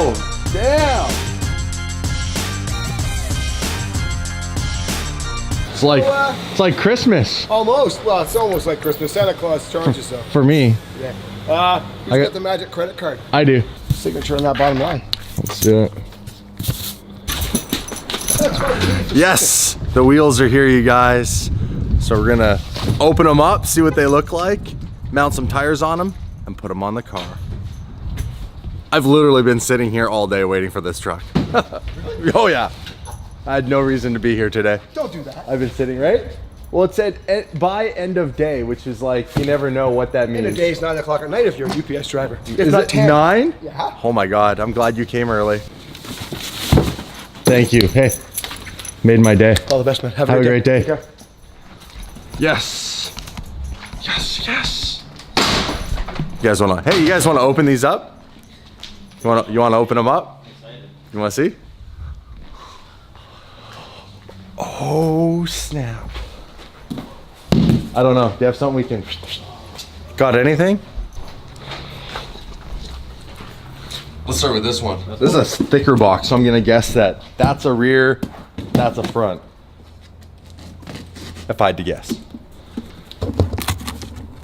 Oh, damn. It's like Christmas. Almost. Well, it's almost like Christmas. Santa Claus charges though. For me. Yeah. Who's got the magic credit card? I do. Signature on that bottom line. Let's do it. Yes, the wheels are here, you guys. So we're gonna open them up, see what they look like, mount some tires on them, and put them on the car. I've literally been sitting here all day waiting for this truck. Oh yeah. I had no reason to be here today. Don't do that. I've been sitting, right? Well, it said by end of day, which is like, you never know what that means. End of day is 9 o'clock at night if you're a UPS driver. Is it 9? Yeah. Oh my God, I'm glad you came early. Thank you. Hey, made my day. All the best, man. Have a great day. Yes. Yes, yes. You guys wanna open these up? You wanna open them up? You wanna see? Oh snap. I don't know. Do you have something we can... Got anything? Let's start with this one. This is a thicker box, so I'm gonna guess that that's a rear, that's a front. If I had to guess.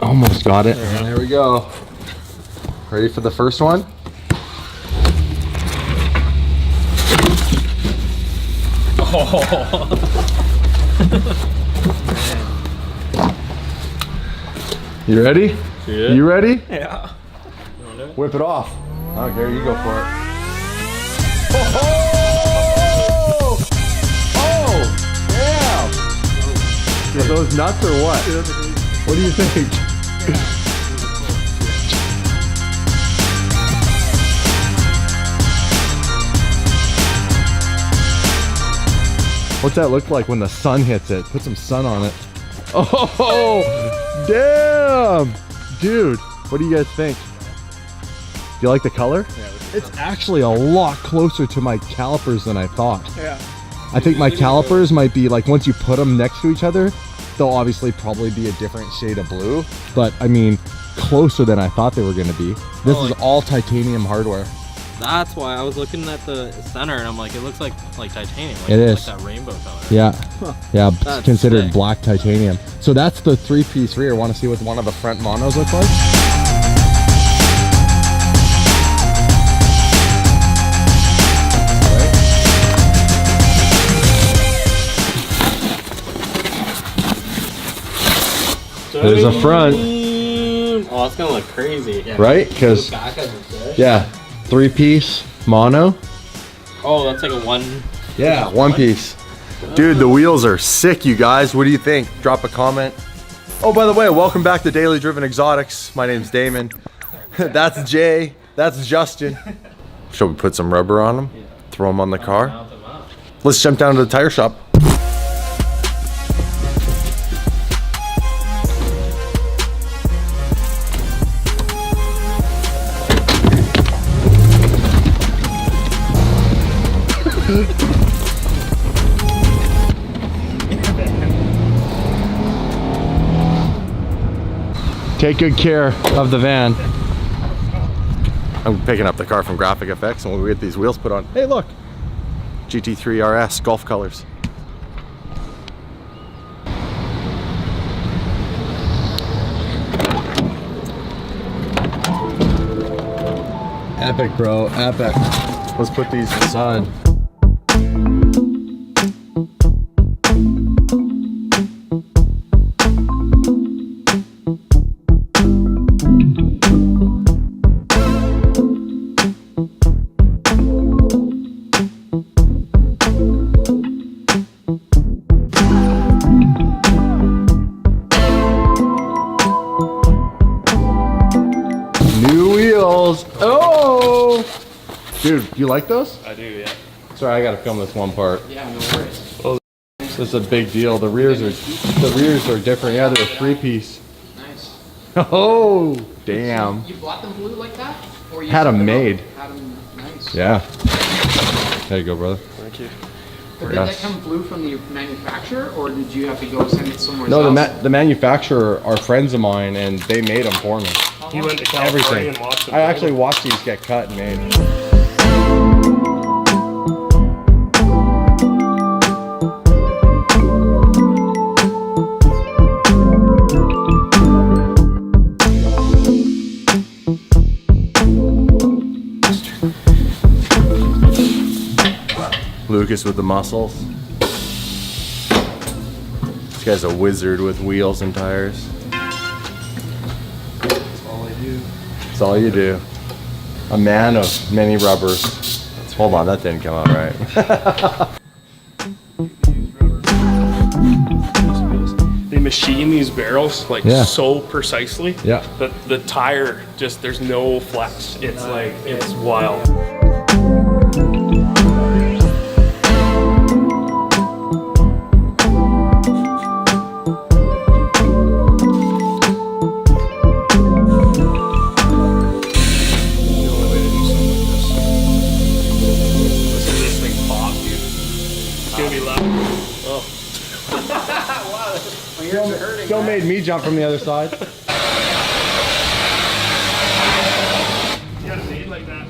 Almost got it. There we go. Ready for the first one? Oh. You ready? Yeah. You ready? Yeah. Whip it off. Oh, Gary, you go for it. Oh! Oh! Damn! Are those nuts or what? What do you think? What's that look like when the sun hits it? Put some sun on it. Oh, damn! Dude, what do you guys think? Do you like the color? Yeah, it's actually a lot closer to my calipers than I thought. Yeah. I think my calipers might be like, once you put them next to each other, they'll obviously probably be a different shade of blue. But I mean, closer than I thought they were gonna be. This is all titanium hardware. That's why I was looking at the center and I'm like, it looks like titanium. Like, It is. Like that rainbow color. Yeah, yeah, it's That's considered sick. black titanium. So that's the 3-piece rear. Want to see what one of the front monos look like? There's a front. Oh, it's gonna look crazy. Yeah. Right? Because, yeah, 3-piece mono. Oh, that's like a one. Yeah, 1-piece. Dude, the wheels are sick, you guys. What do you think? Drop a comment. Oh, by the way, welcome back to Daily Driven Exotics. My name's Damon. That's Jay. That's Justin. Shall we put some rubber on them? Throw them on the car? Let's jump down to the tire shop. Take good care of the van. I'm picking up the car from Graphic FX and we'll get these wheels put on. Hey, look. GT3 RS Golf colors. Epic, bro, epic. Let's put these inside. New wheels. Oh! Dude, you like those? I do, yeah. Sorry, I gotta film this one part. Yeah, no worries. This is a big deal. The rears are different. Yeah, they're a 3-piece. Nice. Oh, damn. You bought them blue like that? Or you Had set them up? made. Had them nice. Yeah. There you go, brother. Thank you. But did Yes. that come blue from the manufacturer, or did you have to go send it somewhere No, else? the manufacturer are friends of mine, and they made them for me. He went to California Everything. and watched them. I actually watched these get cut and made. Lucas with the muscles. This guy's a wizard with wheels and tires. That's all I do. That's all you do. A man of many rubbers. Hold on, that didn't come out right. They machine these barrels like so precisely Yeah. that the tire just, there's no flex. It's like, it's wild. Still made me jump from the other side. Yeah, made like that.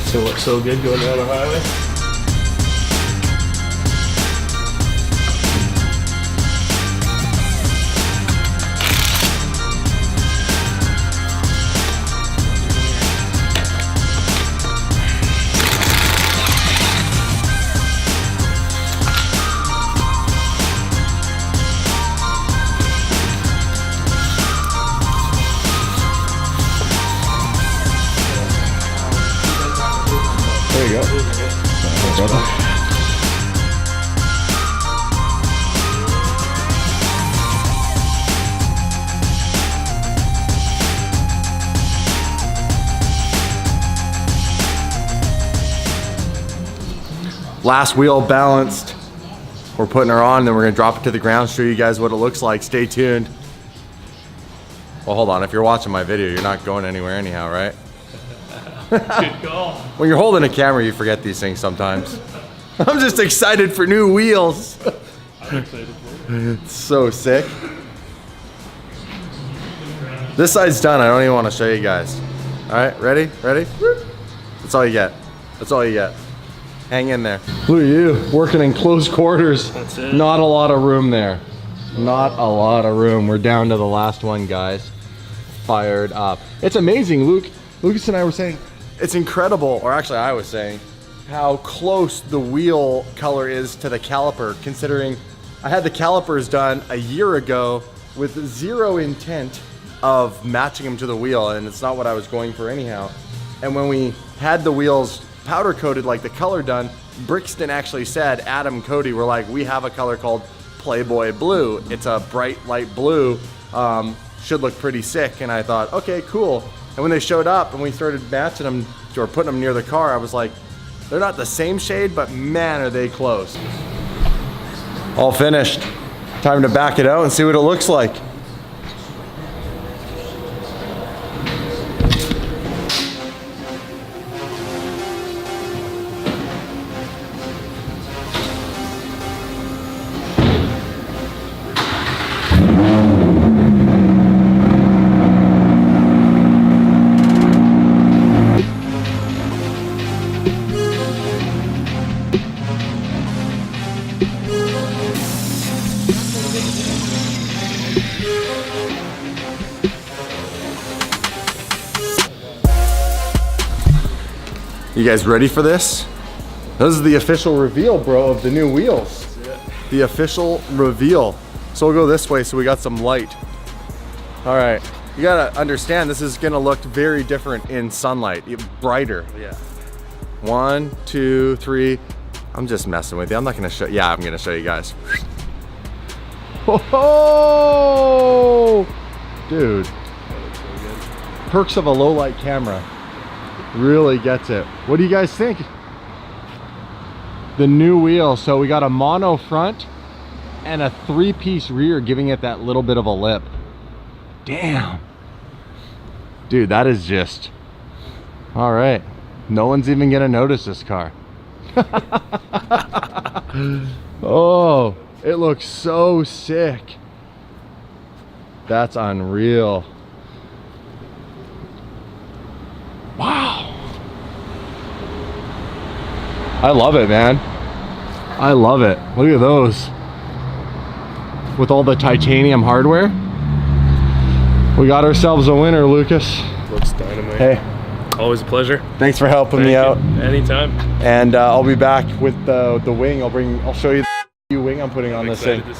Still looks so good going down the highway. There you go. Thanks, brother. Last wheel balanced. We're putting her on, then we're gonna drop it to the ground, show you guys what it looks like. Stay tuned. Well, hold on. If you're watching my video, you're not going anywhere anyhow, right? Good call. When you're holding a camera, you forget these things sometimes. I'm just excited for new wheels. I'm excited for it. It's so sick. This side's done. I don't even want to show you guys. All right, ready? Ready? That's all you get. That's all you get. Hang in there. Look at you, working in close quarters. That's it. Not a lot of room there. Not a lot of room. We're down to the last one, guys. Fired up. It's amazing, Lucas and I were saying, It's incredible, or actually I was saying, how close the wheel color is to the caliper, considering I had the calipers done a year ago with zero intent of matching them to the wheel, and it's not what I was going for anyhow. And when we had the wheels powder coated like the color done, Brixton actually said, Adam and Cody were like, we have a color called Playboy Blue. It's a bright light blue, should look pretty sick. And I thought, okay, cool. And when they showed up and we started matching them or putting them near the car, I was like, they're not the same shade, but man, are they close. All finished. Time to back it out and see what it looks like. You guys ready for this? This is the official reveal, bro, of the new wheels. The official reveal. So we'll go this way so we got some light. All right, you gotta understand this is gonna look very different in sunlight, brighter. Yeah. 1, 2, 3. I'm just messing with you. I'm not gonna show, yeah, I'm gonna show you guys. Oh, dude. Perks of a low light camera. Really gets it. What do you guys think? The new wheel. So we got a mono front and a 3-piece rear, giving it that little bit of a lip. Damn. Dude, that is just, all right. No one's even gonna notice this car. Oh, it looks so sick. That's unreal. Wow. I love it, man. I love it. Look at those. With all the titanium hardware. We got ourselves a winner, Lucas. Looks dynamite. Hey, Always a pleasure. thanks for helping me Thank out. you. Anytime. And I'll be back with the wing. I'll show you the wing I'm putting on this thing. Excited to see